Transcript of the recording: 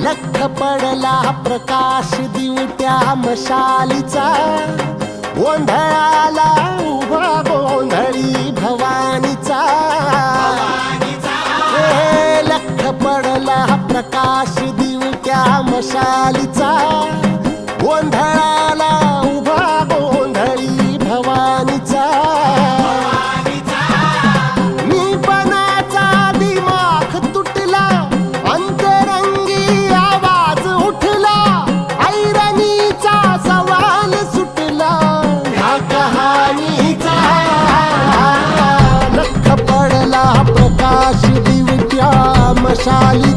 लख पडला प्रकाश दिवट्या मशालीचा, गोंधळाला उभा गोंधळी भवानीचा. लख पडला प्रकाश दिवट्या मशालीचा, गोंधळाला उभा गोंधळी भवानीचा. प्रकाश दिवट्या मशाली